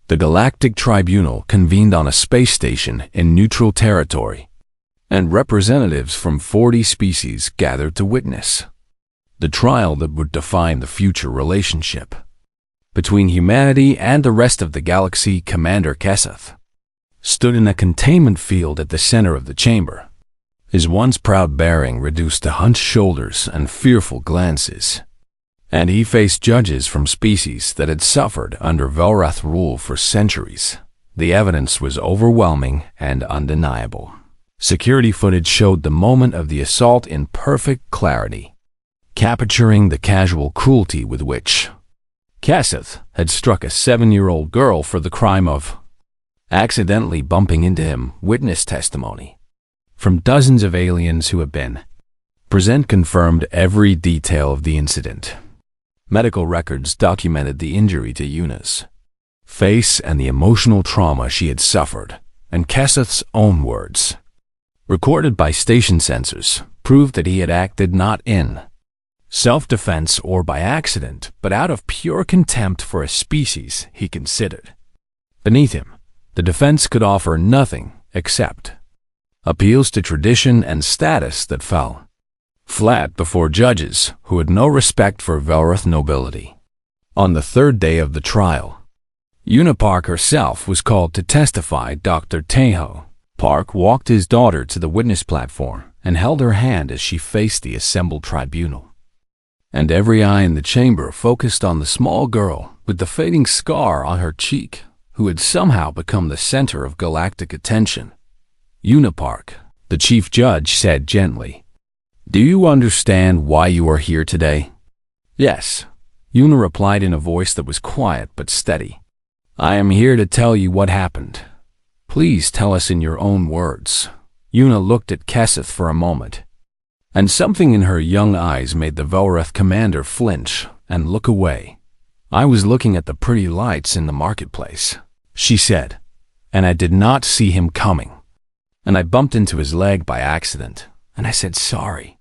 The Galactic Tribunal convened on a space station in neutral territory, and representatives from 40 species gathered to witness the trial that would define the future relationship between humanity and the rest of the galaxy. Commander Kesseth stood in a containment field at the center of the chamber, his once proud bearing reduced to hunched shoulders and fearful glances. And he faced judges from species that had suffered under Velrath rule for centuries. The evidence was overwhelming and undeniable. Security footage showed the moment of the assault in perfect clarity, capturing the casual cruelty with which Kesseth had struck a 7-year-old girl for the crime of accidentally bumping into him. Witness testimony from dozens of aliens who have been present confirmed every detail of the incident. Medical records documented the injury to Yuna's face and the emotional trauma she had suffered, and Kesseth's own words, recorded by station sensors, proved that he had acted not in self-defense or by accident, but out of pure contempt for a species he considered beneath him. The defense could offer nothing except appeals to tradition and status that fell flat before judges who had no respect for Velrath nobility. On the third day of the trial, Yuna Park herself was called to testify. Dr. Tejo Park walked his daughter to the witness platform and held her hand as she faced the assembled tribunal. And every eye in the chamber focused on the small girl with the fading scar on her cheek, who had somehow become the center of galactic attention. Yuna Park, the chief judge said gently, "Do you understand why you are here today?" "Yes," Yuna replied in a voice that was quiet but steady. "I am here to tell you what happened. Please tell us in your own words." Yuna looked at Kesseth for a moment, and something in her young eyes made the Velrath commander flinch and look away. "I was looking at the pretty lights in the marketplace," she said, "and I did not see him coming. And I bumped into his leg by accident, and I said sorry.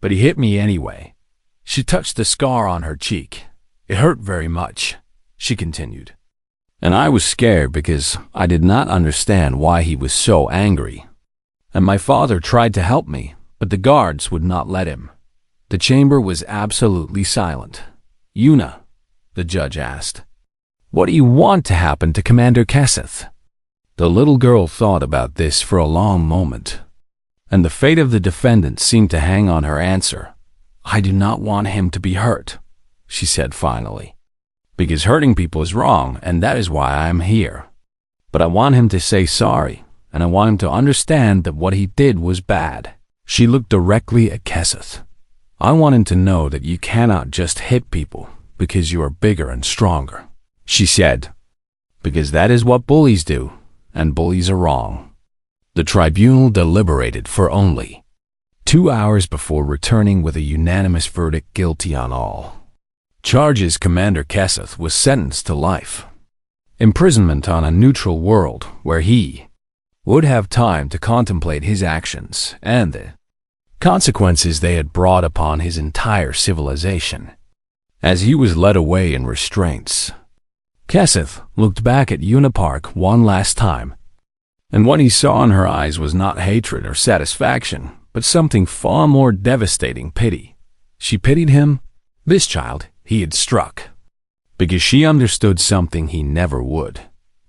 But he hit me anyway." She touched the scar on her cheek. "It hurt very much," she continued. "And I was scared because I did not understand why he was so angry. And my father tried to help me, but the guards would not let him." The chamber was absolutely silent. "Yuna," the judge asked, "what do you want to happen to Commander Kesseth?" The little girl thought about this for a long moment, and the fate of the defendant seemed to hang on her answer. "I do not want him to be hurt," she said finally, "because hurting people is wrong, and that is why I am here. But I want him to say sorry, and I want him to understand that what he did was bad." She looked directly at Kesseth. "I want him to know that you cannot just hit people because you are bigger and stronger," she said, "because that is what bullies do, and bullies are wrong." The tribunal deliberated for only 2 hours before returning with a unanimous verdict: guilty on all charges. Commander Kesseth was sentenced to life imprisonment on a neutral world where he would have time to contemplate his actions and the consequences they had brought upon his entire civilization. As he was led away in restraints, Kesseth looked back at Yuna Park one last time, and what he saw in her eyes was not hatred or satisfaction, but something far more devastating: pity. She pitied him, this child he had struck, because she understood something he never would,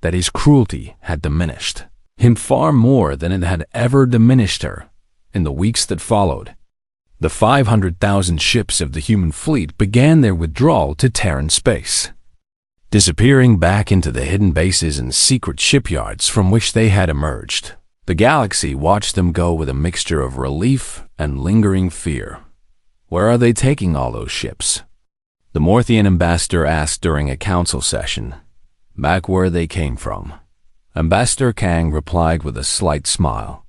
that his cruelty had diminished him far more than it had ever diminished her. In the weeks that followed, the 500,000 ships of the human fleet began their withdrawal to Terran space, disappearing back into the hidden bases and secret shipyards from which they had emerged. The galaxy watched them go with a mixture of relief and lingering fear. Where are they taking all those ships? The Morthian ambassador asked during a council session. Back where they came from. Ambassador Kang replied with a slight smile.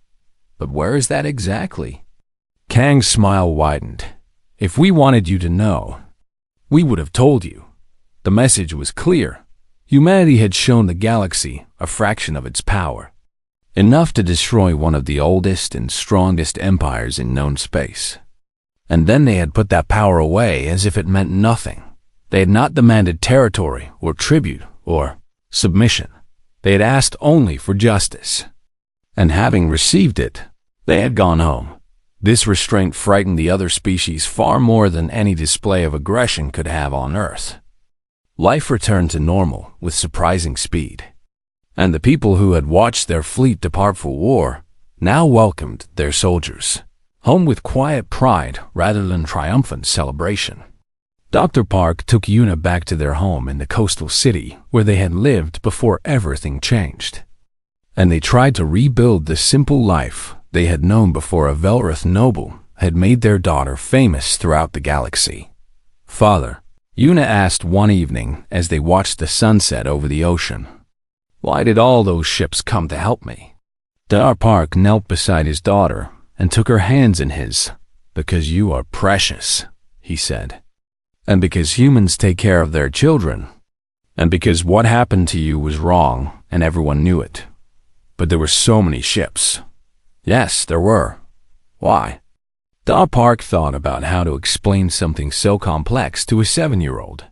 But where is that exactly? Kang's smile widened. If we wanted you to know, we would have told you. The message was clear. Humanity had shown the galaxy a fraction of its power, enough to destroy one of the oldest and strongest empires in known space. And then they had put that power away as if it meant nothing. They had not demanded territory or tribute or submission. They had asked only for justice. And having received it, they had gone home. This restraint frightened the other species far more than any display of aggression could have on Earth. Life returned to normal with surprising speed. And the people who had watched their fleet depart for war now welcomed their soldiers home with quiet pride rather than triumphant celebration. Dr. Park took Una back to their home in the coastal city where they had lived before everything changed. And they tried to rebuild the simple life they had known before a Velroth noble had made their daughter famous throughout the galaxy. "Father," Una asked one evening as they watched the sunset over the ocean, "why did all those ships come to help me?" Dr. Park knelt beside his daughter and took her hands in his. "Because you are precious," he said. "And because humans take care of their children. And because what happened to you was wrong and everyone knew it. But there were so many ships." "Yes, there were. Why?" Dr. Park thought about how to explain something so complex to a 7-year-old.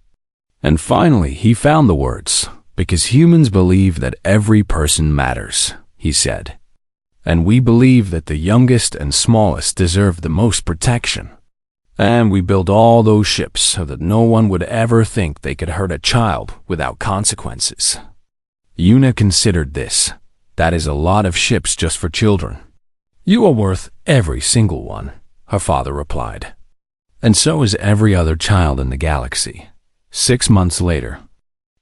And finally he found the words. "Because humans believe that every person matters," he said. "And we believe that the youngest and smallest deserve the most protection. And we built all those ships so that no one would ever think they could hurt a child without consequences." Una considered this. "That is a lot of ships just for children." "You are worth every single one," her father replied. "And so is every other child in the galaxy." 6 months later,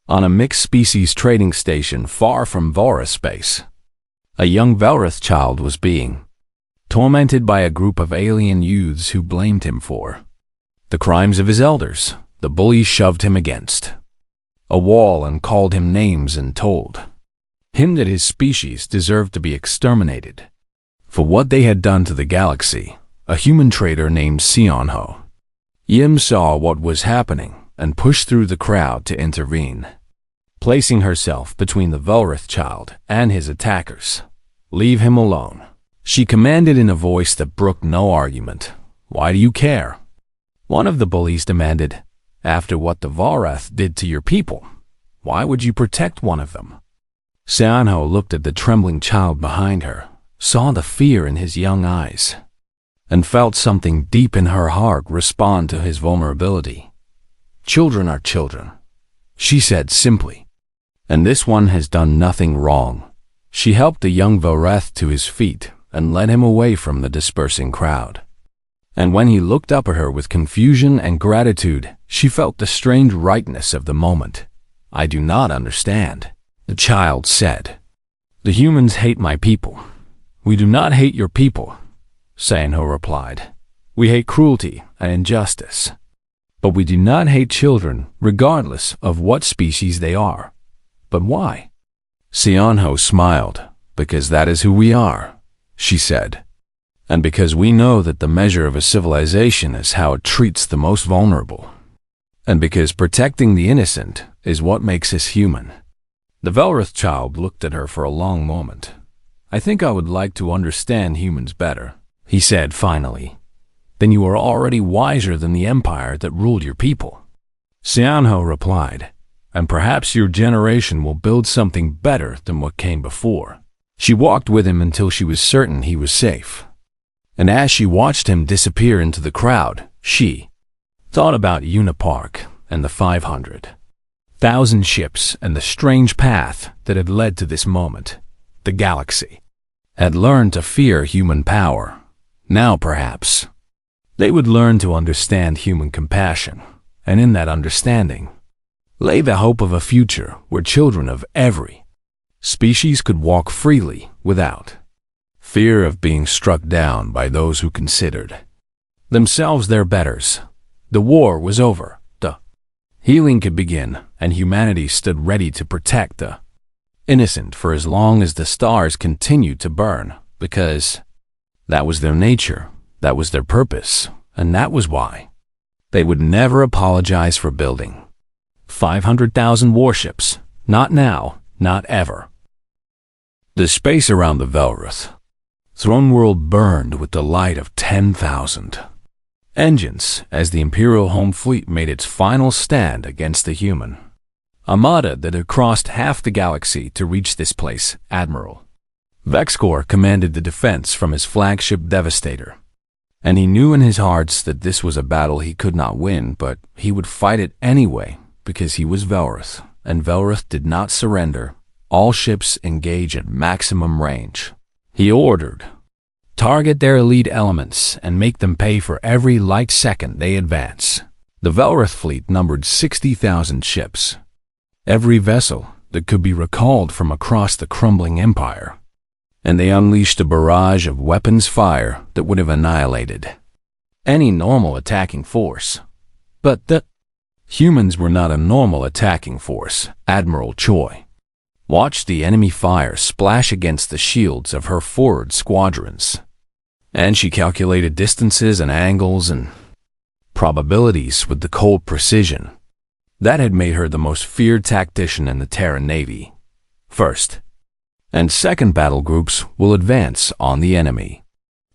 on a mixed-species trading station far from Vora space, a young Velroth child was being tormented by a group of alien youths who blamed him for the crimes of his elders. The bullies shoved him against a wall and called him names and told him that his species deserved to be exterminated for what they had done to the galaxy. A human trader named Sionho Yim saw what was happening and pushed through the crowd to intervene, placing herself between the Velroth child and his attackers. "Leave him alone," she commanded in a voice that brooked no argument. "Why do you care?" One of the bullies demanded. "After what the Velroth did to your people, why would you protect one of them?" Sionho looked at the trembling child behind her, saw the fear in his young eyes, and felt something deep in her heart respond to his vulnerability. "Children are children," she said simply. "And this one has done nothing wrong." She helped the young Velroth to his feet and led him away from the dispersing crowd. And when he looked up at her with confusion and gratitude, she felt the strange rightness of the moment. "I do not understand," the child said. "The humans hate my people." "We do not hate your people," Sanho replied. "We hate cruelty and injustice. But we do not hate children, regardless of what species they are." "But why?" Sionho smiled. "Because that is who we are," she said. "And because we know that the measure of a civilization is how it treats the most vulnerable. And because protecting the innocent is what makes us human." The Velroth child looked at her for a long moment. "I think I would like to understand humans better," he said finally. "Then you are already wiser than the empire that ruled your people," Sionho replied. "And perhaps your generation will build something better than what came before." She walked with him until she was certain he was safe. And as she watched him disappear into the crowd, she thought about Una Park and the 500,000 ships and the strange path that had led to this moment. The galaxy had learned to fear human power. Now, perhaps, they would learn to understand human compassion, and in that understanding lay the hope of a future where children of every species could walk freely without fear of being struck down by those who considered themselves their betters. The war was over. The healing could begin, and humanity stood ready to protect the innocent for as long as the stars continued to burn, because that was their nature, that was their purpose, and that was why they would never apologize for building 500,000 warships. Not now, not ever. The space around the Velroth throne world burned with the light of 10,000 engines as the Imperial Home Fleet made its final stand against the human armada that had crossed half the galaxy to reach this place, Admiral. Vexcor commanded the defense from his flagship Devastator. And he knew in his heart that this was a battle he could not win, but he would fight it anyway, because he was Velroth, and Velroth did not surrender. All ships engage at maximum range. He ordered, target their elite elements and make them pay for every light second they advance. The Velroth fleet numbered 60,000 ships, every vessel that could be recalled from across the crumbling empire. And they unleashed a barrage of weapons fire that would have annihilated any normal attacking force. But the humans were not a normal attacking force. Admiral Choi watched the enemy fire splash against the shields of her forward squadrons, and she calculated distances and angles and probabilities with the cold precision that had made her the most feared tactician in the Terran Navy. First and second battle groups will advance on the enemy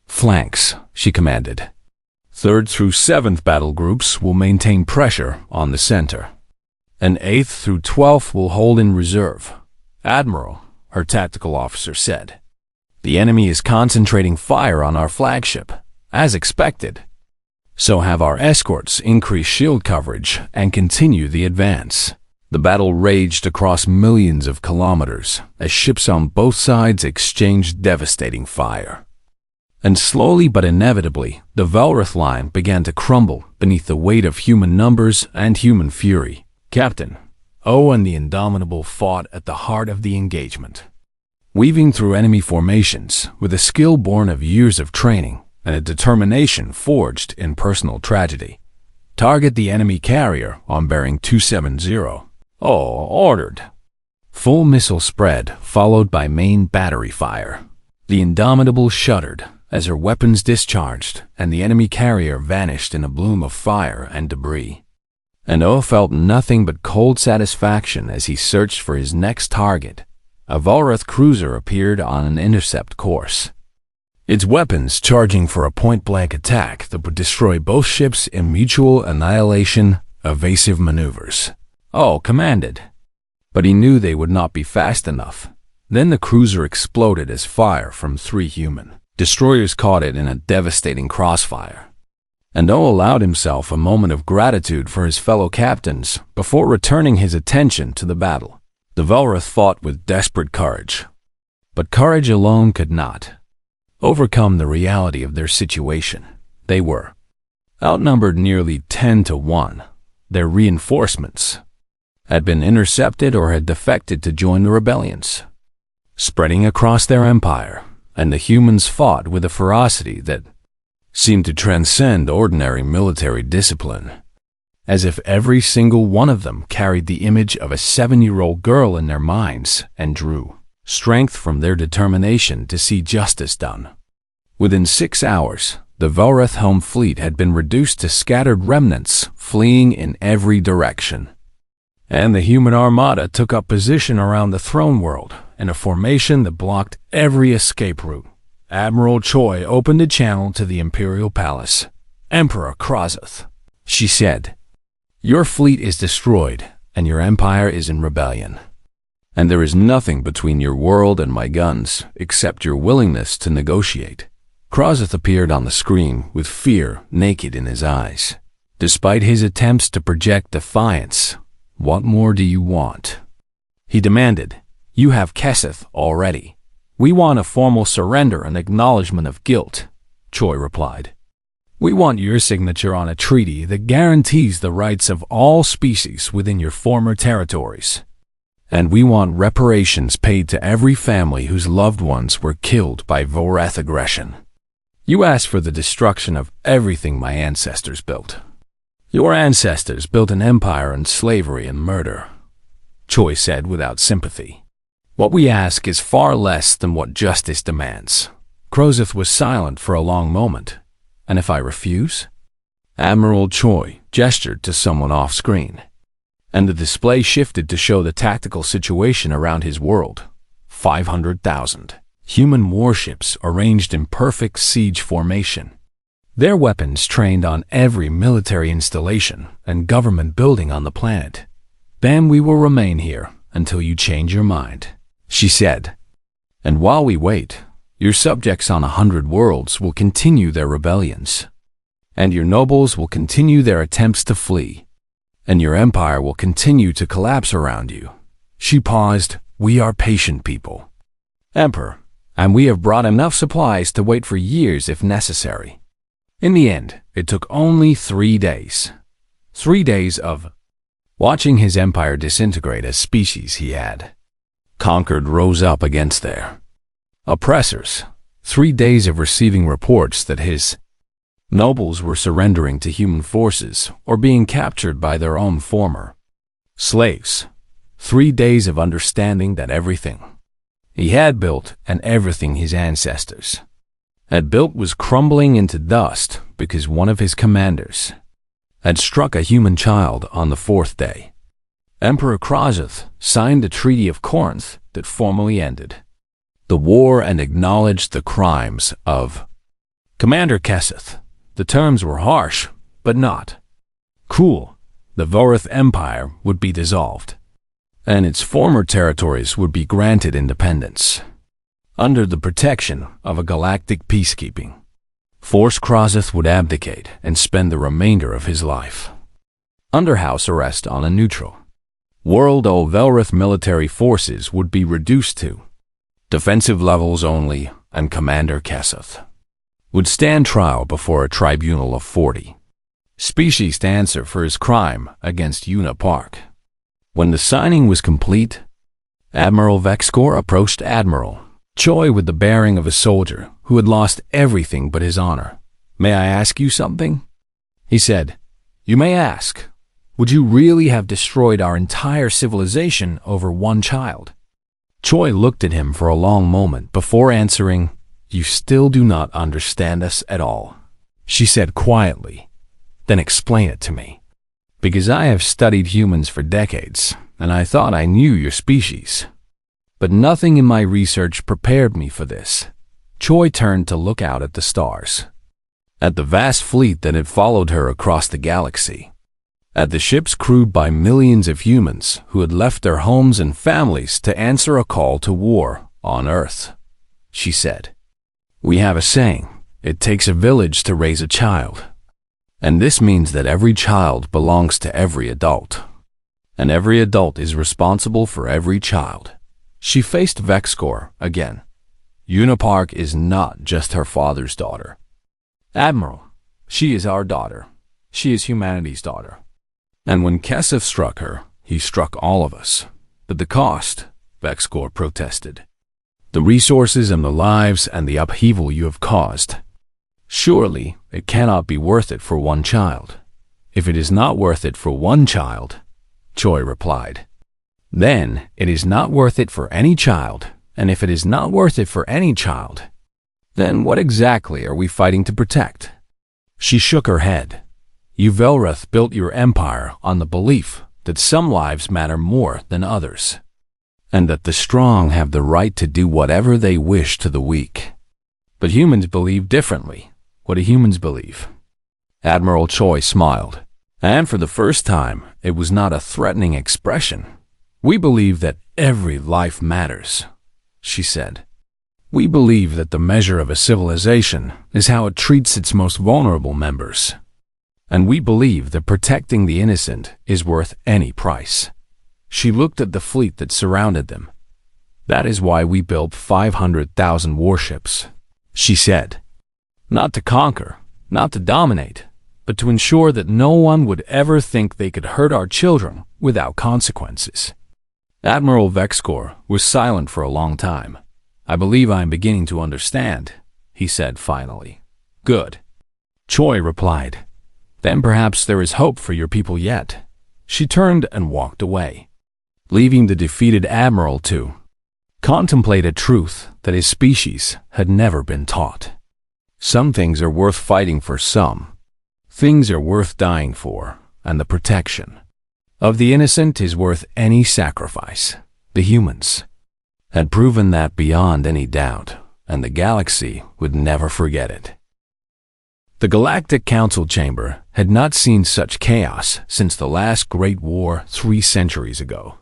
flanks, she commanded. Third through seventh battle groups will maintain pressure on the center, and 8th through 12th will hold in reserve. Admiral, her tactical officer said, the enemy is concentrating fire on our flagship, as expected. So have our escorts increase shield coverage and continue the advance. The battle raged across millions of kilometers as ships on both sides exchanged devastating fire. And slowly but inevitably, the Velroth line began to crumble beneath the weight of human numbers and human fury. Captain Owen the Indomitable fought at the heart of the engagement, weaving through enemy formations with a skill born of years of training and a determination forged in personal tragedy. Target the enemy carrier on bearing 270. Ordered. Full missile spread, followed by main battery fire. The Indomitable shuddered as her weapons discharged, and the enemy carrier vanished in a bloom of fire and debris. And O felt nothing but cold satisfaction as he searched for his next target. A Velroth cruiser appeared on an intercept course, its weapons charging for a point-blank attack that would destroy both ships in mutual annihilation, evasive maneuvers. O commanded, but he knew they would not be fast enough. Then the cruiser exploded as fire from 3 human destroyers caught it in a devastating crossfire. And O allowed himself a moment of gratitude for his fellow captains before returning his attention to the battle. The Velroth fought with desperate courage, but courage alone could not overcome the reality of their situation. They were outnumbered nearly 10 to 1. Their reinforcements had been intercepted or had defected to join the rebellions, spreading across their empire, and the humans fought with a ferocity that seemed to transcend ordinary military discipline, as if every single one of them carried the image of a 7-year-old girl in their minds and drew strength from their determination to see justice done. Within 6 hours, the Velroth home fleet had been reduced to scattered remnants fleeing in every direction, and the human armada took up position around the throne world in a formation that blocked every escape route. Admiral Choi opened a channel to the Imperial Palace. Emperor Krozoth, she said, your fleet is destroyed, and your empire is in rebellion. And there is nothing between your world and my guns except your willingness to negotiate. Krozoth appeared on the screen with fear naked in his eyes. Despite his attempts to project defiance, what more do you want? He demanded. You have Keseth already. We want a formal surrender and acknowledgement of guilt, Choi replied. We want your signature on a treaty that guarantees the rights of all species within your former territories. And we want reparations paid to every family whose loved ones were killed by Vorath aggression. You asked for the destruction of everything my ancestors built. Your ancestors built an empire on slavery and murder, Choi said without sympathy. What we ask is far less than what justice demands. Krozoth was silent for a long moment. And if I refuse? Admiral Choi gestured to someone off-screen, and the display shifted to show the tactical situation around his world. 500,000 human warships arranged in perfect siege formation. Their weapons trained on every military installation and government building on the planet. Then we will remain here until you change your mind, she said. And while we wait, your subjects on 100 worlds will continue their rebellions, and your nobles will continue their attempts to flee, and your empire will continue to collapse around you. She paused. We are patient people, Emperor, and we have brought enough supplies to wait for years if necessary. In the end, it took only 3 days. 3 days of watching his empire disintegrate as species he had conquered rose up against their oppressors. 3 days of receiving reports that his nobles were surrendering to human forces or being captured by their own former slaves. 3 days of understanding that everything he had built and everything his ancestors had built was crumbling into dust because one of his commanders had struck a human child on the 4th day. Emperor Crosseth signed the Treaty of Corinth that formally ended the war and acknowledged the crimes of Commander Kesseth. The terms were harsh, but not cruel. The Vorith Empire would be dissolved, and its former territories would be granted independence under the protection of a galactic peacekeeping force. Crosseth would abdicate and spend the remainder of his life under house arrest on a neutral world. All Velrith military forces would be reduced to defensive levels only, and Commander Kesseth would stand trial before a tribunal of 40 species to answer for his crime against Unipark. When the signing was complete, Admiral Vexcor approached Admiral Choi with the bearing of a soldier who had lost everything but his honor. May I ask you something? He said. You may ask. Would you really have destroyed our entire civilization over one child? Choi looked at him for a long moment before answering. You still do not understand us at all, she said quietly. Then explain it to me. Because I have studied humans for decades, and I thought I knew your species. But nothing in my research prepared me for this. Choi turned to look out at the stars, at the vast fleet that had followed her across the galaxy, at the ships crewed by millions of humans who had left their homes and families to answer a call to war on Earth. She said, We have a saying, it takes a village to raise a child. And this means that every child belongs to every adult, and every adult is responsible for every child. She faced Vexcor again. Unipark is not just her father's daughter. Admiral, she is our daughter. She is humanity's daughter. And when Kesseth struck her, he struck all of us. But the cost, Vexcor protested. The resources and the lives and the upheaval you have caused. Surely, it cannot be worth it for one child. If it is not worth it for one child, Choi replied, then it is not worth it for any child, and if it is not worth it for any child, then what exactly are we fighting to protect? She shook her head. You Velrith built your empire on the belief that some lives matter more than others, and that the strong have the right to do whatever they wish to the weak. But humans believe differently. What do humans believe? Admiral Choi smiled, and for the first time, it was not a threatening expression. We believe that every life matters, she said. We believe that the measure of a civilization is how it treats its most vulnerable members. And we believe that protecting the innocent is worth any price. She looked at the fleet that surrounded them. That is why we built 500,000 warships, she said. Not to conquer, not to dominate, but to ensure that no one would ever think they could hurt our children without consequences. Admiral Vexcor was silent for a long time. I believe I am beginning to understand, he said finally. Good. Choi replied. Then perhaps there is hope for your people yet. She turned and walked away, leaving the defeated admiral to contemplate a truth that his species had never been taught. Some things are worth fighting for some. Things are worth dying for, and the protection of the innocent is worth any sacrifice. The humans had proven that beyond any doubt, and the galaxy would never forget it. The Galactic Council Chamber had not seen such chaos since the last Great War 3 centuries ago,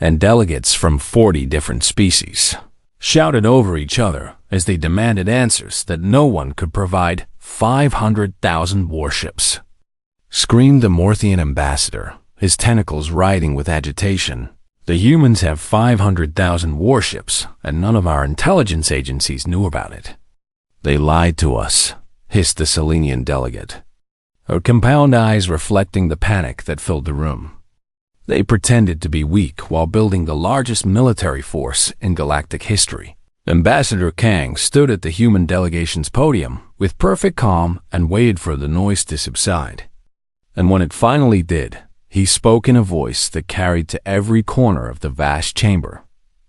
and delegates from 40 different species shouted over each other as they demanded answers that no one could provide. 500,000 warships, screamed the Morthian ambassador, his tentacles writhing with agitation. The humans have 500,000 warships, and none of our intelligence agencies knew about it. They lied to us, hissed the Selenian delegate, her compound eyes reflecting the panic that filled the room. They pretended to be weak while building the largest military force in galactic history. Ambassador Kang stood at the human delegation's podium with perfect calm and waited for the noise to subside. And when it finally did, he spoke in a voice that carried to every corner of the vast chamber.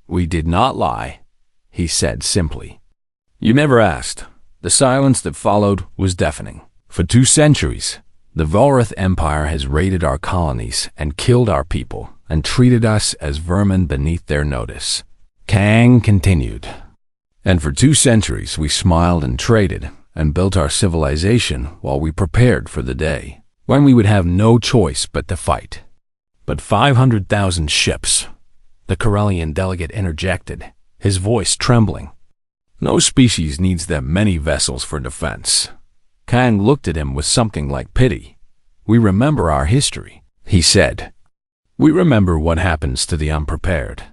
"We did not lie," he said simply. "You never asked." The silence that followed was deafening. For 2 centuries, the Volrath Empire has raided our colonies and killed our people and treated us as vermin beneath their notice. Kang continued. And for 2 centuries we smiled and traded and built our civilization while we prepared for the day when we would have no choice but to fight. But 500,000 ships, the Corellian delegate interjected, his voice trembling. No species needs that many vessels for defense. Kang looked at him with something like pity. "We remember our history," he said. "We remember what happens to the unprepared.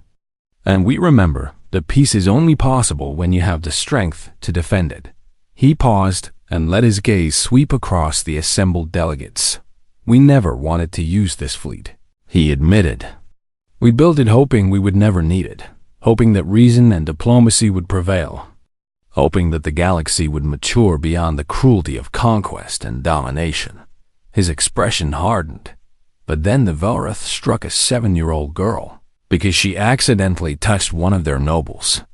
And we remember that peace is only possible when you have the strength to defend it." He paused and let his gaze sweep across the assembled delegates. "We never wanted to use this fleet," he admitted. "We built it hoping we would never need it, hoping that reason and diplomacy would prevail, hoping that the galaxy would mature beyond the cruelty of conquest and domination." His expression hardened. But then the Volrath struck a 7-year-old girl because she accidentally touched one of their nobles.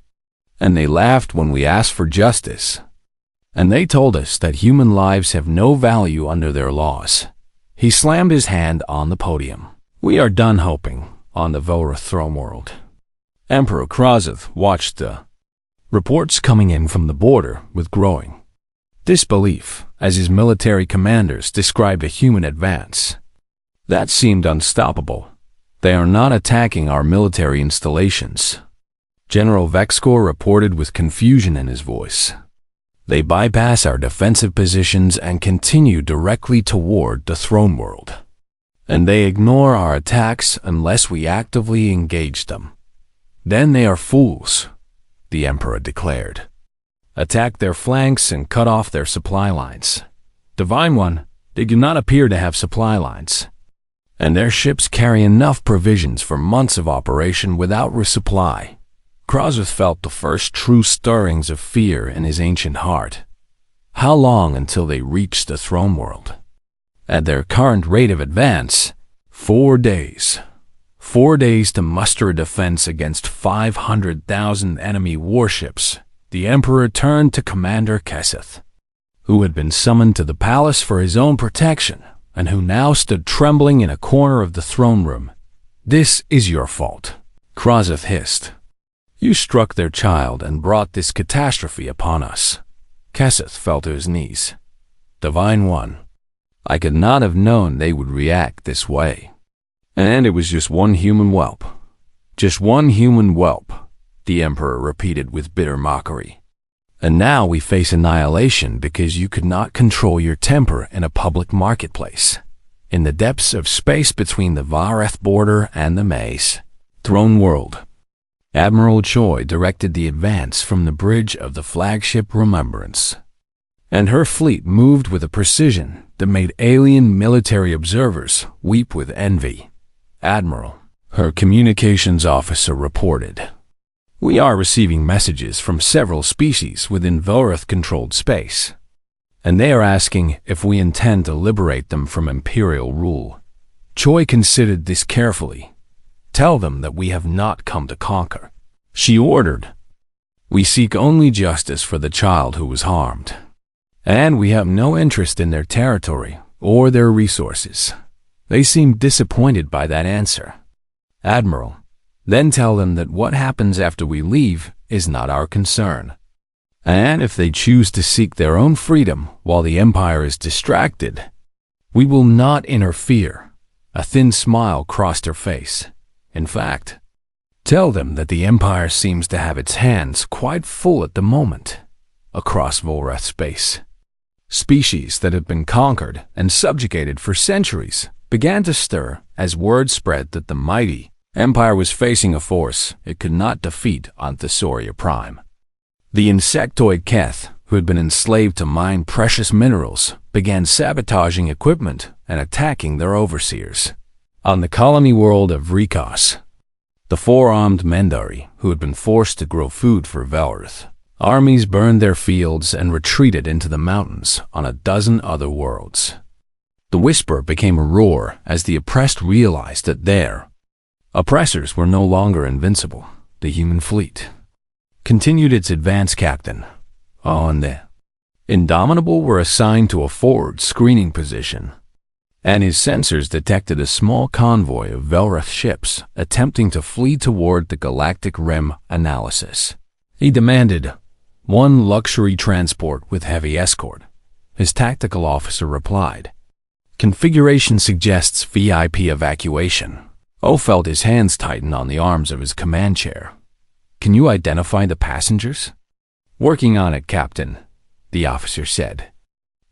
And they laughed when we asked for justice. And they told us that human lives have no value under their laws. He slammed his hand on the podium. "We are done hoping on the Volrath throne world." Emperor Krozov watched the reports coming in from the border with growing disbelief as his military commanders described a human advance that seemed unstoppable. "They are not attacking our military installations," General Vexkor reported with confusion in his voice. "They bypass our defensive positions and continue directly toward the throne world. And they ignore our attacks unless we actively engage them. Then they are fools," the Emperor declared. "Attack their flanks and cut off their supply lines. Divine One, they do not appear to have supply lines. And their ships carry enough provisions for months of operation without resupply." Krozov felt the first true stirrings of fear in his ancient heart. How long until they reached the throne world? At their current rate of advance, 4 days. 4 days to muster a defense against 500,000 enemy warships. The Emperor turned to Commander Keseth, who had been summoned to the palace for his own protection, and who now stood trembling in a corner of the throne room. "This is your fault," Krozov hissed. "You struck their child and brought this catastrophe upon us." Keseth fell to his knees. "Divine One, I could not have known they would react this way. And it was just one human whelp. Just one human whelp," the Emperor repeated with bitter mockery. "And now we face annihilation because you could not control your temper in a public marketplace, in the depths of space between the Volrath border and the maze. Throne world." Admiral Choi directed the advance from the bridge of the flagship Remembrance, and her fleet moved with a precision that made alien military observers weep with envy. "Admiral," her communications officer reported, "we are receiving messages from several species within Volrath-controlled space, and they are asking if we intend to liberate them from Imperial rule." Choi considered this carefully. "Tell them that we have not come to conquer," she ordered. "We seek only justice for the child who was harmed, and we have no interest in their territory or their resources." They seemed disappointed by that answer. "Admiral, then tell them that what happens after we leave is not our concern. And if they choose to seek their own freedom while the Empire is distracted, We will not interfere. A thin smile crossed her face. In fact, tell them that the Empire seems to have its hands quite full at the moment. Across Volrath space, species that have been conquered and subjugated for centuries began to stir as word spread that the mighty Empire was facing a force it could not defeat on Thesauria Prime. The insectoid Keth, who had been enslaved to mine precious minerals, began sabotaging equipment and attacking their overseers. On the colony world of Rikos, the four-armed Mendari, who had been forced to grow food for Velrith, armies burned their fields and retreated into the mountains on a dozen other worlds. The whisper became a roar as the oppressed realized that their oppressors were no longer invincible. The human fleet continued its advance. Captain and the Indomitable were assigned to a forward screening position, and his sensors detected a small convoy of Velrith ships attempting to flee toward the Galactic Rim analysis. He demanded one luxury transport with heavy escort. His tactical officer replied, "Configuration suggests VIP evacuation." O felt his hands tighten on the arms of his command chair. "Can you identify the passengers?" "Working on it, Captain," the officer said.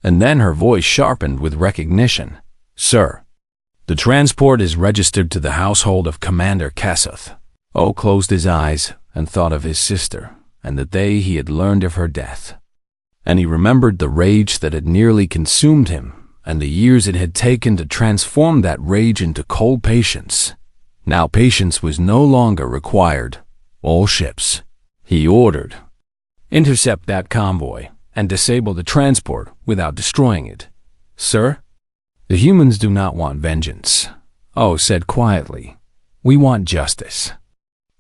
And then her voice sharpened with recognition. "Sir, the transport is registered to the household of Commander Keseth." O closed his eyes and thought of his sister and the day he had learned of her death. And he remembered the rage that had nearly consumed him and the years it had taken to transform that rage into cold patience. Now patience was no longer required. "All ships," he ordered, "intercept that convoy and disable the transport without destroying it." "Sir?" "The humans do not want vengeance," O said quietly. "We want justice.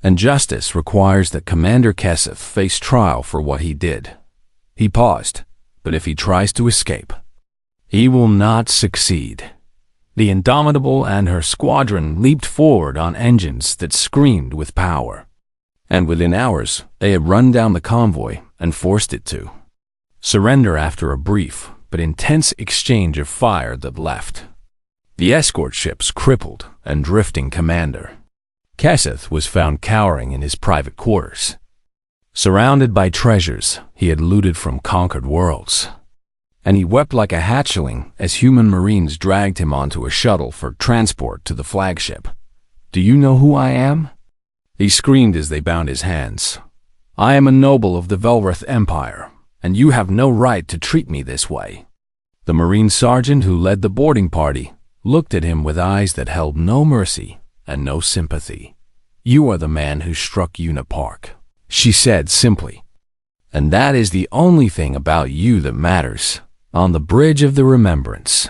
And justice requires that Commander Keseth face trial for what he did." He paused, "But if he tries to escape, he will not succeed." The Indomitable and her squadron leaped forward on engines that screamed with power. And within hours, they had run down the convoy and forced it to surrender after a brief but intense exchange of fire that left the escort ships crippled and drifting. Commander Keseth was found cowering in his private quarters, surrounded by treasures he had looted from conquered worlds. And he wept like a hatchling as human marines dragged him onto a shuttle for transport to the flagship. "Do you know who I am?" he screamed as they bound his hands. "I am a noble of the Velrith Empire, and you have no right to treat me this way." The Marine sergeant who led the boarding party looked at him with eyes that held no mercy and no sympathy. "You are the man who struck Una Park," she said simply. "And that is the only thing about you that matters." On the bridge of the Remembrance,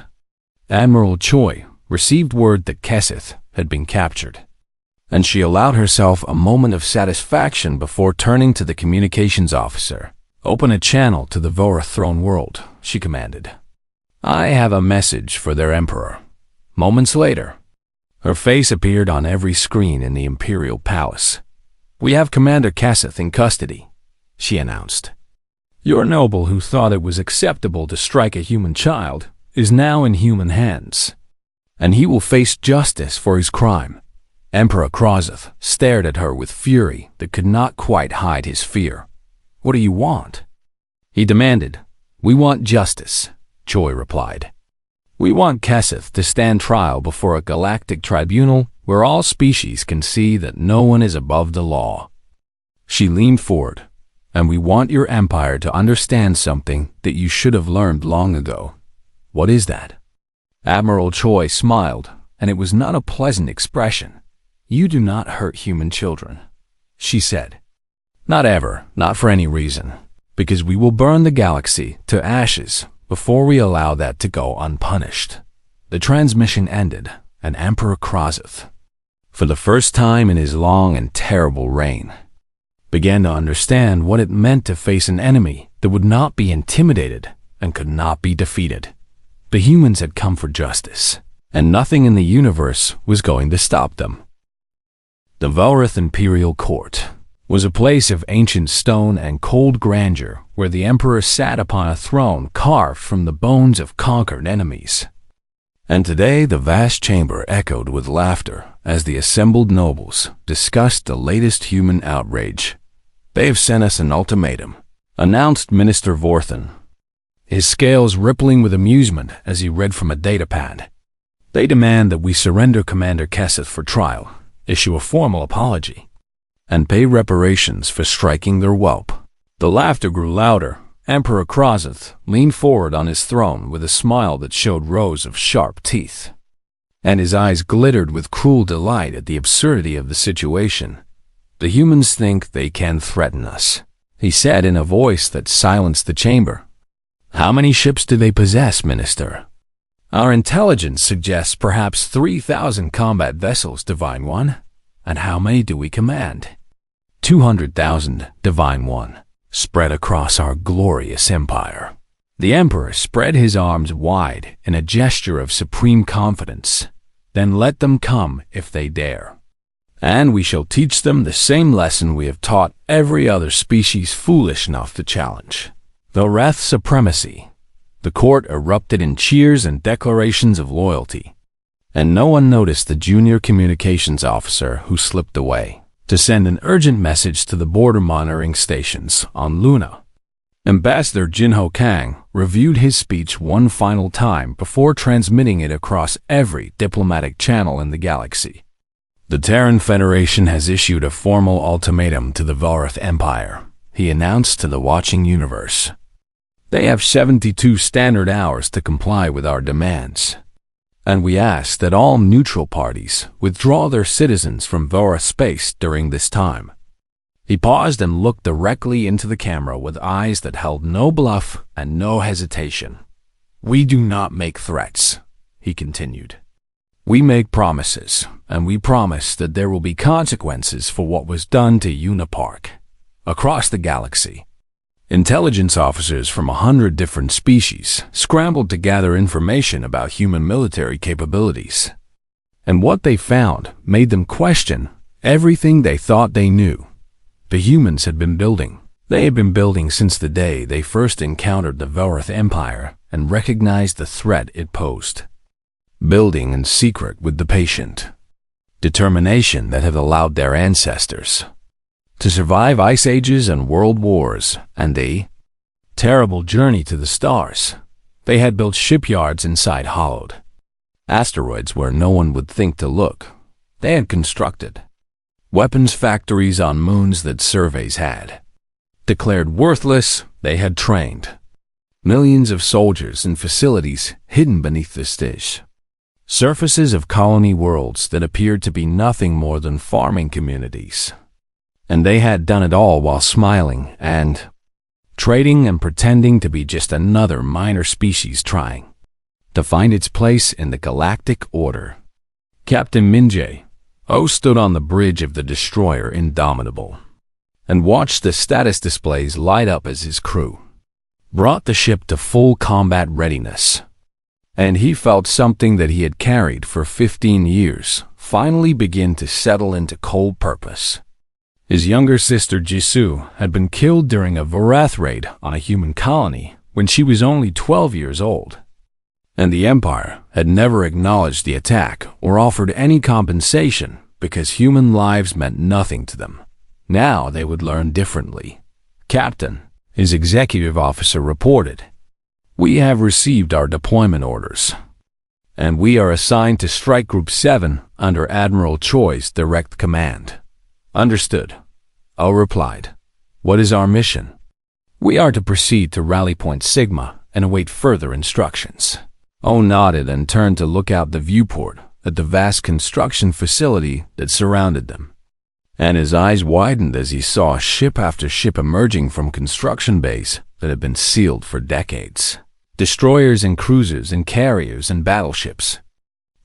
Admiral Choi received word that Keseth had been captured, and she allowed herself a moment of satisfaction before turning to the communications officer. "Open a channel to the Vorith throne world," she commanded. "I have a message for their emperor." Moments later, her face appeared on every screen in the Imperial Palace. "We have Commander Keseth in custody," she announced. "Your noble who thought it was acceptable to strike a human child is now in human hands, and he will face justice for his crime." Emperor Krozeth stared at her with fury that could not quite hide his fear. "What do you want?" he demanded. "We want justice," Choi replied. "We want Keseth to stand trial before a galactic tribunal where all species can see that no one is above the law." She leaned forward. "And we want your empire to understand something that you should have learned long ago." "What is that?" Admiral Choi smiled, and it was not a pleasant expression. "You do not hurt human children," she said. "Not ever, not for any reason, because we will burn the galaxy to ashes before we allow that to go unpunished." The transmission ended, and Emperor Krozeth, for the first time in his long and terrible reign, began to understand what it meant to face an enemy that would not be intimidated and could not be defeated. The humans had come for justice, and nothing in the universe was going to stop them. The Velrith Imperial Court was a place of ancient stone and cold grandeur where the emperor sat upon a throne carved from the bones of conquered enemies. And today the vast chamber echoed with laughter as the assembled nobles discussed the latest human outrage. "They have sent us an ultimatum," announced Minister Vorthen, his scales rippling with amusement as he read from a datapad. "They demand that we surrender Commander Kesseth for trial, issue a formal apology, and pay reparations for striking their whelp." The laughter grew louder. Emperor Krozeth leaned forward on his throne with a smile that showed rows of sharp teeth, and his eyes glittered with cruel delight at the absurdity of the situation. "The humans think they can threaten us," he said in a voice that silenced the chamber. "How many ships do they possess, Minister?" "Our intelligence suggests perhaps 3,000 combat vessels, Divine One." "And how many do we command?" 200,000, Divine One, spread across our glorious empire." The Emperor spread his arms wide in a gesture of supreme confidence. "Then let them come if they dare. And we shall teach them the same lesson we have taught every other species foolish enough to challenge. The Wrath Supremacy." The court erupted in cheers and declarations of loyalty, and no one noticed the junior communications officer who slipped away to send an urgent message to the border monitoring stations on Luna. Ambassador Jinho Kang reviewed his speech one final time before transmitting it across every diplomatic channel in the galaxy. "The Terran Federation has issued a formal ultimatum to the Vorath Empire," he announced to the watching universe. "They have 72 standard hours to comply with our demands, and we ask that all neutral parties withdraw their citizens from Vorath space during this time." He paused and looked directly into the camera with eyes that held no bluff and no hesitation. "We do not make threats," he continued. "We make promises, and we promise that there will be consequences for what was done to Unipark across the galaxy." Intelligence officers from 100 different species scrambled to gather information about human military capabilities, and what they found made them question everything they thought they knew. The humans had been building. They had been building since the day they first encountered the Vorath Empire and recognized the threat it posed. Building in secret with the patient determination that had allowed their ancestors to survive ice ages and world wars and a terrible journey to the stars. They had built shipyards inside hollowed asteroids where no one would think to look. They had constructed weapons factories on moons that surveys had declared worthless. They had trained millions of soldiers in facilities hidden beneath the surfaces of colony worlds that appeared to be nothing more than farming communities. And they had done it all while smiling and trading and pretending to be just another minor species trying to find its place in the galactic order. Captain Minjae stood on the bridge of the destroyer Indomitable and watched the status displays light up as his crew brought the ship to full combat readiness. And he felt something that he had carried for 15 years finally begin to settle into cold purpose. His younger sister Jisoo had been killed during a Vorath raid on a human colony when she was only 12 years old, and the Empire had never acknowledged the attack or offered any compensation because human lives meant nothing to them. Now they would learn differently. "Captain," his executive officer reported, "we have received our deployment orders, and we are assigned to Strike Group 7 under Admiral Choi's direct command." "Understood," O replied. "What is our mission?" "We are to proceed to Rally Point Sigma and await further instructions." O nodded and turned to look out the viewport at the vast construction facility that surrounded them. And his eyes widened as he saw ship after ship emerging from construction bays that had been sealed for decades. Destroyers and cruisers and carriers and battleships,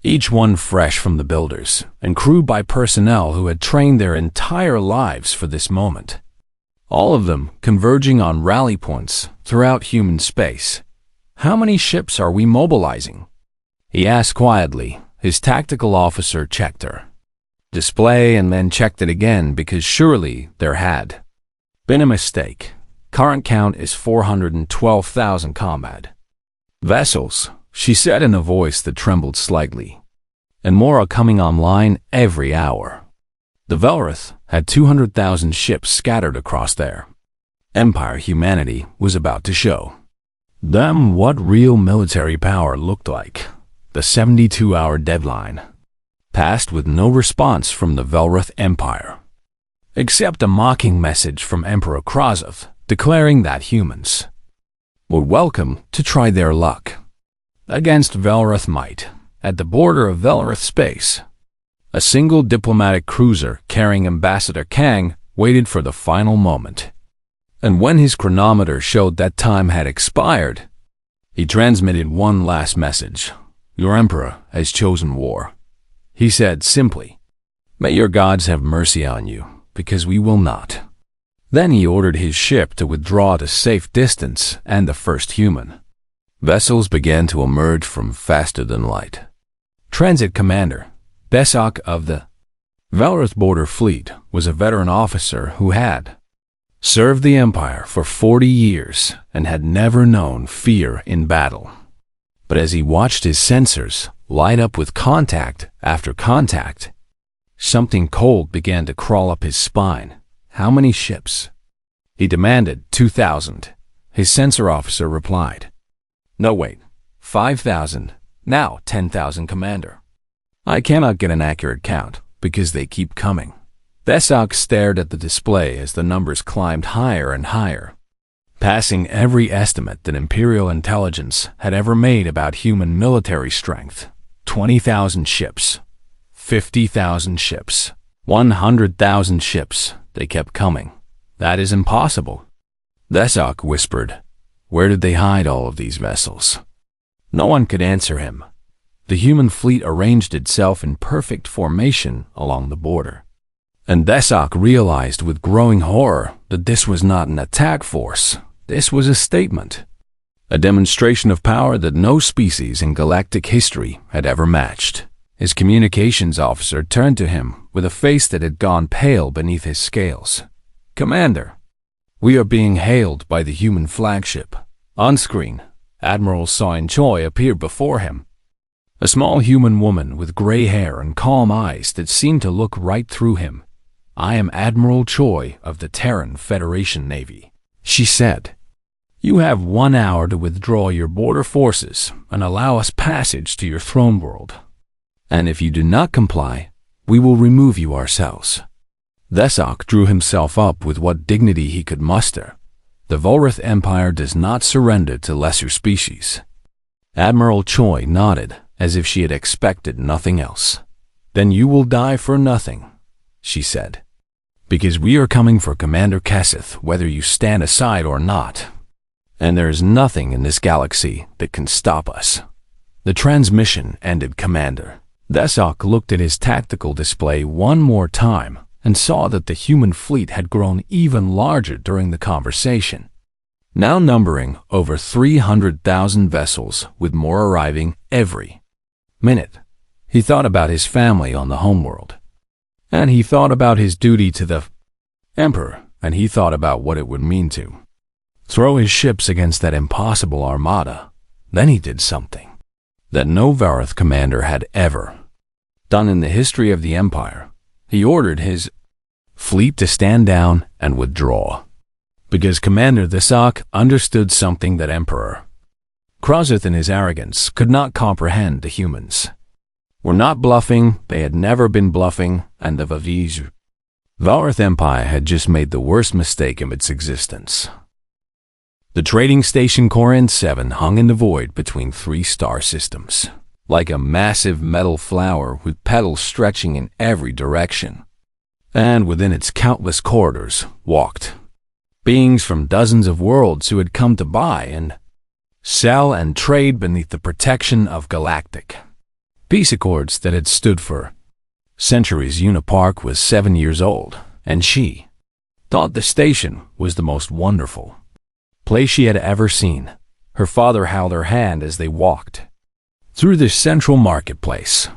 each one fresh from the builders and crewed by personnel who had trained their entire lives for this moment. All of them converging on rally points throughout human space. "How many ships are we mobilizing?" he asked quietly. His tactical officer checked her display and then checked it again because surely there had been a mistake. "Current count is 412,000 combat vessels," she said in a voice that trembled slightly. "And more are coming online every hour." The Velroth had 200,000 ships scattered across their empire. Humanity was about to show them what real military power looked like. The 72-hour deadline passed with no response from the Velroth Empire, except a mocking message from Emperor Krasov declaring that humans were welcome to try their luck against Velroth might. At the border of Velroth space, a single diplomatic cruiser carrying Ambassador Kang waited for the final moment. And when his chronometer showed that time had expired, he transmitted one last message. "Your emperor has chosen war," he said simply. "May your gods have mercy on you, because we will not." Then he ordered his ship to withdraw to safe distance, and the first human vessels began to emerge from faster than light. Transit Commander Besok of the Velroth Border Fleet was a veteran officer who had served the Empire for 40 years and had never known fear in battle. But as he watched his sensors light up with contact after contact, something cold began to crawl up his spine. "How many ships?" he demanded. 2,000. His sensor officer replied. "No, wait. 5,000. Now 10,000, Commander. I cannot get an accurate count because they keep coming." Besok stared at the display as the numbers climbed higher and higher, passing every estimate that Imperial intelligence had ever made about human military strength. 20,000 ships, 50,000 ships, 100,000 ships. They kept coming. "That is impossible," Besok whispered. "Where did they hide all of these vessels?" No one could answer him. The human fleet arranged itself in perfect formation along the border. And Besok realized with growing horror that this was not an attack force. This was a statement, a demonstration of power that no species in galactic history had ever matched. His communications officer turned to him with a face that had gone pale beneath his scales. "Commander, we are being hailed by the human flagship." On screen, Admiral Soin Choi appeared before him, a small human woman with gray hair and calm eyes that seemed to look right through him. "I am Admiral Choi of the Terran Federation Navy," she said. "You have 1 hour to withdraw your border forces and allow us passage to your throne world. And if you do not comply, we will remove you ourselves." Besok drew himself up with what dignity he could muster. The Velroth Empire does not surrender to lesser species. Admiral Choi nodded as if she had expected nothing else. "Then you will die for nothing," she said, "because we are coming for Commander Kesseth whether you stand aside or not. And there is nothing in this galaxy that can stop us." The transmission ended. Commander Besok looked at his tactical display one more time and saw that the human fleet had grown even larger during the conversation, now numbering over 300,000 vessels, with more arriving every minute. He thought about his family on the homeworld, and he thought about his duty to the Emperor, and he thought about what it would mean to throw his ships against that impossible armada. Then he did something that no Velroth commander had ever done in the history of the Empire. He ordered his fleet to stand down and withdraw, because Commander Besok understood something that Emperor Krasov in his arrogance could not comprehend. The humans were not bluffing, they had never been bluffing, and the Velroth Empire had just made the worst mistake of its existence. The trading station Corinth 7 hung in the void between 3 star systems, like a massive metal flower with petals stretching in every direction. And within its countless corridors walked beings from dozens of worlds who had come to buy and sell and trade beneath the protection of galactic peace accords that had stood for centuries. Unipark was 7 years old, and she thought the station was the most wonderful place she had ever seen. Her father held her hand as they walked through the central marketplace,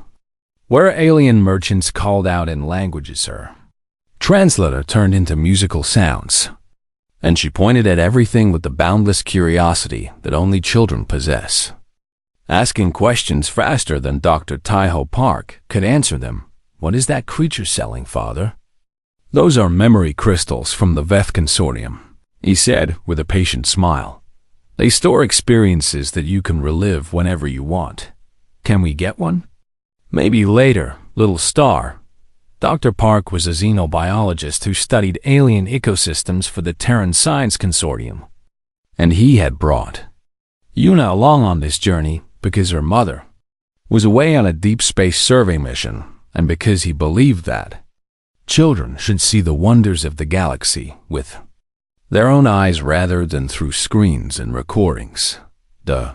where alien merchants called out in languages her translator turned into musical sounds, and she pointed at everything with the boundless curiosity that only children possess. asking questions faster than Dr. Taiho Park could answer them. "What is that creature selling, Father?" "Those are memory crystals from the Veth Consortium," he said with a patient smile. "They store experiences that you can relive whenever you want. Can we get one?" "Maybe later, little star." Dr. Park was a xenobiologist who studied alien ecosystems for the Terran Science Consortium, and he had brought Yuna along on this journey because her mother was away on a deep space survey mission, and because he believed that children should see the wonders of the galaxy with their own eyes rather than through screens and recordings. The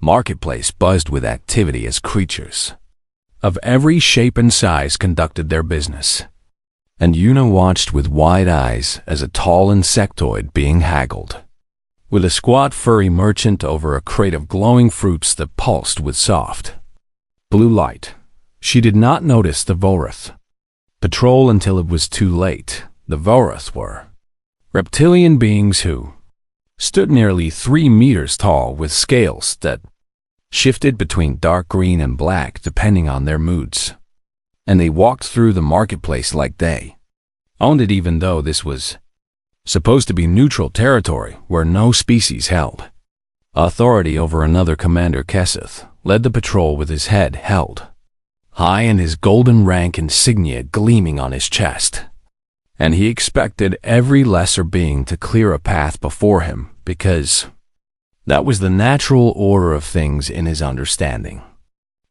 marketplace buzzed with activity as creatures of every shape and size conducted their business, and Yuna watched with wide eyes as a tall insectoid being haggled with a squat furry merchant over a crate of glowing fruits that pulsed with soft blue light. She did not notice the Volrath patrol until it was too late. The Volrath were reptilian beings who stood nearly 3 meters tall with scales that shifted between dark green and black depending on their moods. And they walked through the marketplace like they owned it, even though this was supposed to be neutral territory where no species held authority over another. Commander Keseth led the patrol with his head held high and his golden rank insignia gleaming on his chest. And he expected every lesser being to clear a path before him because that was the natural order of things in his understanding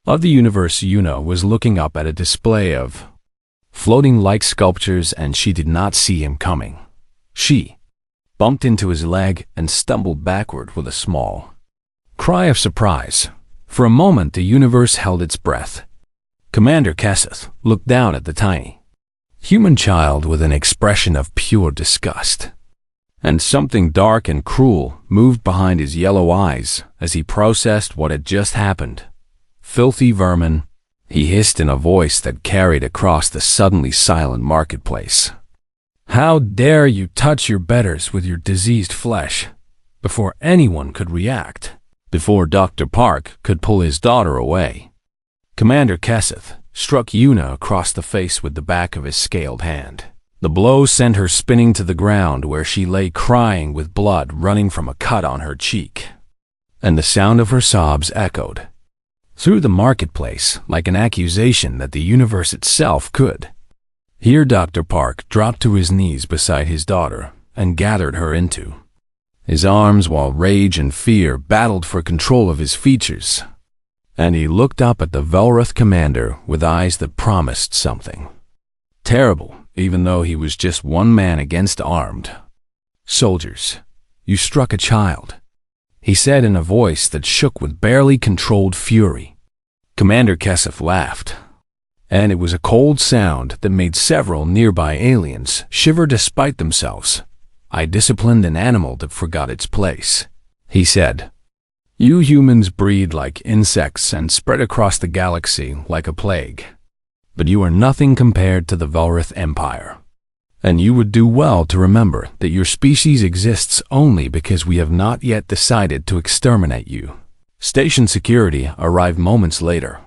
of the universe. Yuna was looking up at a display of floating light sculptures, and she did not see him coming. She bumped into his leg and stumbled backward with a small cry of surprise. For a moment the universe held its breath. Commander Keseth looked down at the tiny human child with an expression of pure disgust, and something dark and cruel moved behind his yellow eyes as he processed what had just happened. "Filthy vermin," he hissed in a voice that carried across the suddenly silent marketplace. "How dare you touch your betters with your diseased flesh?" Before anyone could react, before Dr. Park could pull his daughter away, Commander Keseth struck Yuna across the face with the back of his scaled hand. The blow sent her spinning to the ground, where she lay crying with blood running from a cut on her cheek, and the sound of her sobs echoed through the marketplace like an accusation that the universe itself could hear. Dr. Park dropped to his knees beside his daughter and gathered her into his arms while rage and fear battled for control of his features. And he looked up at the Volrath commander with eyes that promised something terrible, even though he was just one man against armed soldiers. "You struck a child," he said in a voice that shook with barely controlled fury. Commander Keseth laughed, and it was a cold sound that made several nearby aliens shiver despite themselves. "I disciplined an animal that forgot its place," he said. "You humans breed like insects and spread across the galaxy like a plague. But you are nothing compared to the Volrath Empire. And you would do well to remember that your species exists only because we have not yet decided to exterminate you." Station security arrived moments later,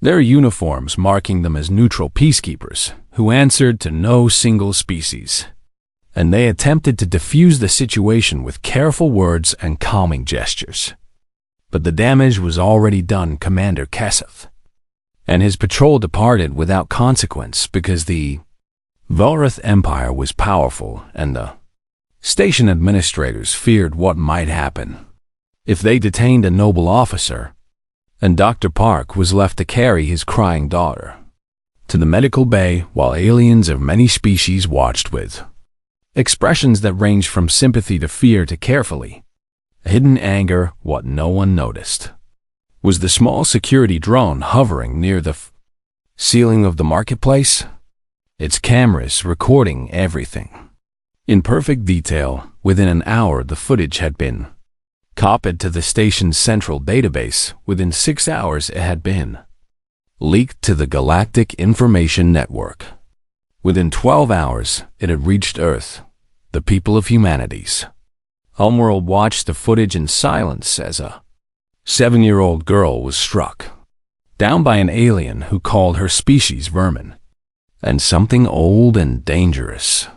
their uniforms marking them as neutral peacekeepers who answered to no single species. And they attempted to defuse the situation with careful words and calming gestures. But the damage was already done. Commander Keseth and his patrol departed without consequence because the Volrath Empire was powerful, and the station administrators feared what might happen if they detained a noble officer, and Dr. Park was left to carry his crying daughter to the medical bay while aliens of many species watched with expressions that ranged from sympathy to fear to carefully hidden anger. What no one noticed was the small security drone hovering near the ceiling of the marketplace, its cameras recording everything in perfect detail. Within an hour, the footage had been copied to the station's central database. Within 6 hours, it had been leaked to the Galactic Information Network. Within 12 hours, it had reached Earth, the people of humanity's homeworld. Watched the footage in silence as a 7-year-old girl was struck down by an alien who called her species vermin, and something old and dangerous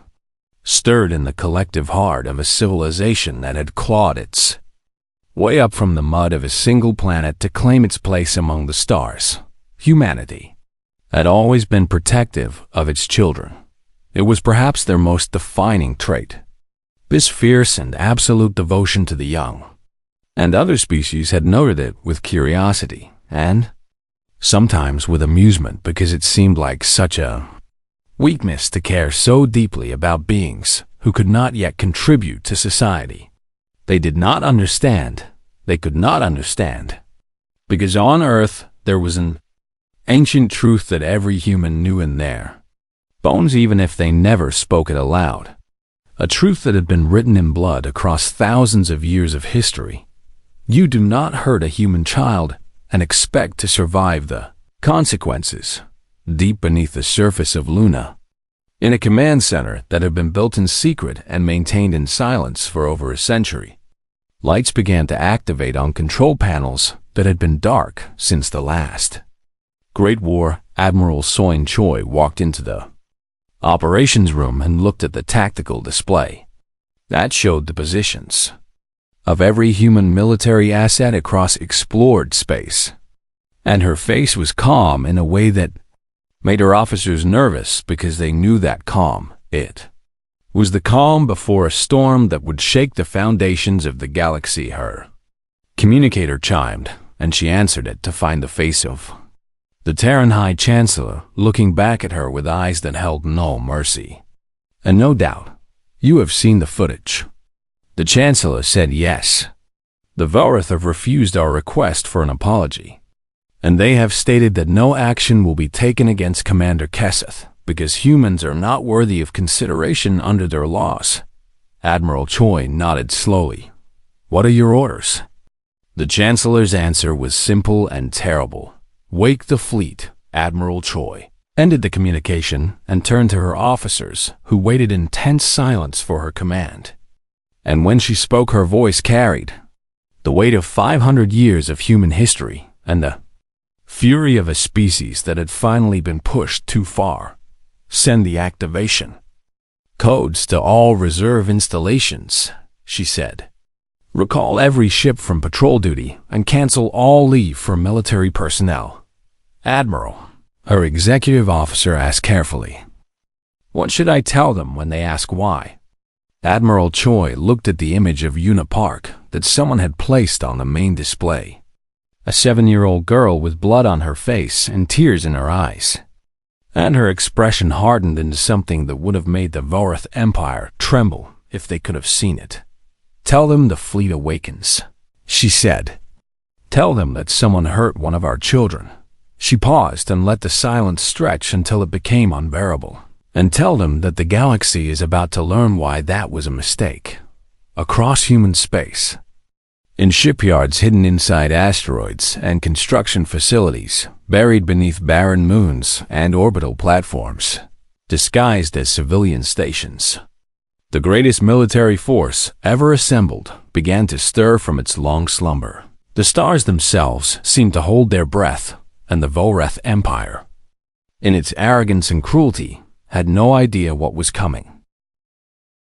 stirred in the collective heart of a civilization that had clawed its way up from the mud of a single planet to claim its place among the stars. Humanity had always been protective of its children. It was perhaps their most defining trait, this fierce and absolute devotion to the young. And other species had noted it with curiosity and sometimes with amusement, because it seemed like such a weakness to care so deeply about beings who could not yet contribute to society. They did not understand. They could not understand. Because on Earth there was an ancient truth that every human knew in their bones, even if they never spoke it aloud. A truth that had been written in blood across thousands of years of history. You do not hurt a human child and expect to survive the consequences. Deep beneath the surface of Luna, in a command center that had been built in secret and maintained in silence for over a century, lights began to activate on control panels that had been dark since the last Great War. Admiral Soin Choi walked into the operations room and looked at the tactical display that showed the positions of every human military asset across explored space. And her face was calm in a way that made her officers nervous, because they knew that calm, it was the calm before a storm that would shake the foundations of the galaxy. Her communicator chimed, and she answered it to find the face of the Terran High Chancellor looking back at her with eyes that held no mercy. And no doubt, you have seen the footage. The Chancellor said yes. The Vorath have refused our request for an apology, and they have stated that no action will be taken against Commander Kesseth, because humans are not worthy of consideration under their laws. Admiral Choi nodded slowly. What are your orders? The Chancellor's answer was simple and terrible. Wake the fleet. Admiral Choi ended the communication and turned to her officers, who waited in tense silence for her command. And when she spoke, her voice carried the weight of 500 years of human history and the fury of a species that had finally been pushed too far. Send the activation codes to all reserve installations, she said. Recall every ship from patrol duty and cancel all leave for military personnel. Admiral, her executive officer asked carefully. What should I tell them when they ask why? Admiral Choi looked at the image of Una Park that someone had placed on the main display. A 7-year-old girl with blood on her face and tears in her eyes. And her expression hardened into something that would have made the Vorath Empire tremble if they could have seen it. Tell them the fleet awakens, she said. Tell them that someone hurt one of our children. She paused and let the silence stretch until it became unbearable. And tell them that the galaxy is about to learn why that was a mistake. Across human space, in shipyards hidden inside asteroids and construction facilities, buried beneath barren moons and orbital platforms, disguised as civilian stations, the greatest military force ever assembled began to stir from its long slumber. The stars themselves seemed to hold their breath, and the Vorath Empire, in its arrogance and cruelty, had no idea what was coming.